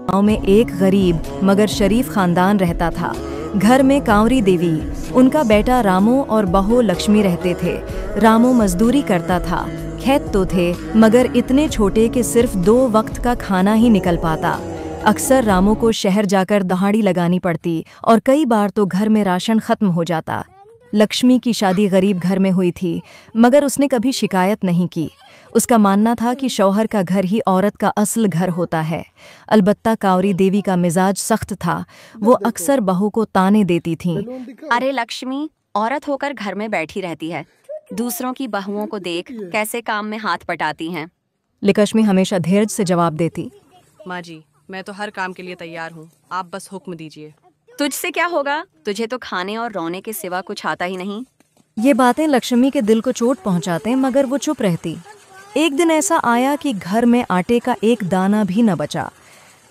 गांव में एक गरीब मगर शरीफ खानदान रहता था। घर में कांवरी देवी, उनका बेटा रामू और बहू लक्ष्मी रहते थे। रामू मजदूरी करता था। खेत तो थे मगर इतने छोटे कि सिर्फ 2 वक्त का खाना ही निकल पाता। अक्सर रामू को शहर जाकर दहाड़ी लगानी पड़ती और कई बार तो घर में राशन खत्म हो जाता। लक्ष्मी की शादी गरीब घर में हुई थी मगर उसने कभी शिकायत नहीं की। उसका मानना था कि शौहर का घर ही औरत का असल घर होता है। अलबत्ता कांवरी देवी का मिजाज सख्त था। वो अक्सर बहू को ताने देती थीं। अरे लक्ष्मी, औरत होकर घर में बैठी रहती है, दूसरों की बहुओं को देख कैसे काम में हाथ पटाती हैं। लक्ष्मी हमेशा धैर्य से जवाब देती। माँ जी, मैं तो हर काम के लिए तैयार हूँ, आप बस हुक्म दीजिए। तुझसे क्या होगा, तुझे तो खाने और रोने के सिवा कुछ आता ही नहीं। ये बातें लक्ष्मी के दिल को चोट पहुंचाते मगर वो चुप रहती। एक दिन ऐसा आया कि घर में आटे का एक दाना भी न बचा।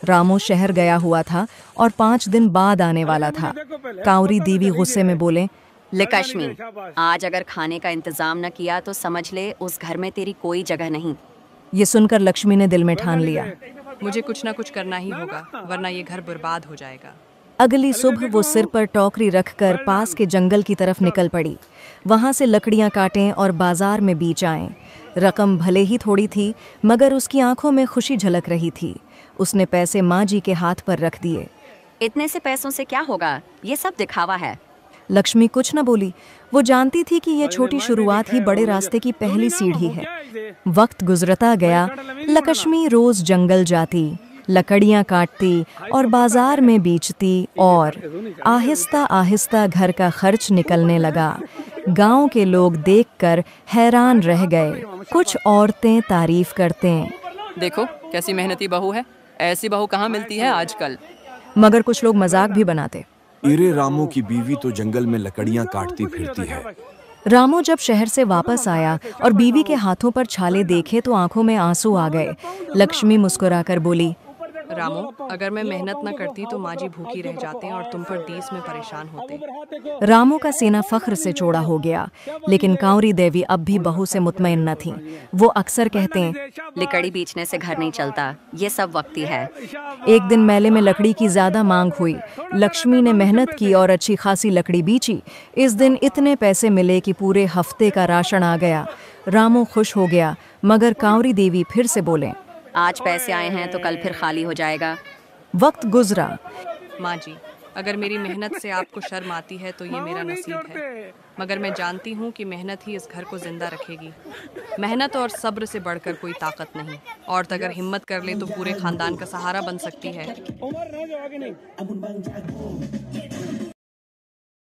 रामू शहर गया हुआ था और 5 दिन बाद आने वाला था। कांवरी देवी गुस्से में बोले, लक्ष्मी, आज अगर खाने का इंतजाम न किया तो समझ ले उस घर में तेरी कोई जगह नहीं। ये सुनकर लक्ष्मी ने दिल में ठान लिया, मुझे कुछ ना कुछ करना ही होगा, वरना ये घर बर्बाद हो जाएगा। अगली सुबह वो सिर पर टोकरी रखकर पास के जंगल की तरफ निकल पड़ी। वहां से लकड़ियां काटें और बाजार में बेच आएं। रकम भले ही थोड़ी थी मगर उसकी आंखों में खुशी झलक रही थी। उसने पैसे माँ जी के हाथ पर रख दिए। इतने से पैसों से क्या होगा, ये सब दिखावा है। लक्ष्मी कुछ न बोली। वो जानती थी कि यह छोटी शुरुआत ही बड़े रास्ते की पहली सीढ़ी है। वक्त गुजरता गया। लक्ष्मी रोज जंगल जाती, लकड़ियां काटती और बाजार में बेचती और आहिस्ता आहिस्ता घर का खर्च निकलने लगा। गांव के लोग देखकर हैरान रह गए। कुछ औरतें तारीफ करते, देखो कैसी मेहनती बहू है, ऐसी बहू कहाँ मिलती है आजकल। मगर कुछ लोग मजाक भी बनाते। इरे रामू की बीवी तो जंगल में लकड़ियां काटती फिरती है। रामू जब शहर से वापस आया और बीवी के हाथों पर छाले देखे तो आंखों में आंसू आ गए। लक्ष्मी मुस्कुराकर बोली, रामू, अगर मैं मेहनत न करती तो माँ जी भूखी रह जाते और तुम पर दीस में परेशान होते। रामू का सीना फख्र से चौड़ा हो गया, लेकिन कांवरी देवी अब भी बहू से मुतमईन न थीं। वो अक्सर कहते हैं, लकड़ी बेचने से घर नहीं चलता, ये सब वक्ती है। एक दिन मेले में लकड़ी की ज्यादा मांग हुई। लक्ष्मी ने मेहनत की और अच्छी खासी लकड़ी बेची। इस दिन इतने पैसे मिले कि पूरे हफ्ते का राशन आ गया। रामू खुश हो गया मगर कांवरी देवी फिर से बोले, आज पैसे आए हैं तो कल फिर खाली हो जाएगा। वक्त गुजरा। माँ जी, अगर मेरी मेहनत से आपको शर्म आती है तो ये मेरा नसीब है, मगर मैं जानती हूँ कि मेहनत ही इस घर को जिंदा रखेगी। मेहनत और सब्र से बढ़कर कोई ताकत नहीं। औरत अगर हिम्मत कर ले तो पूरे खानदान का सहारा बन सकती है।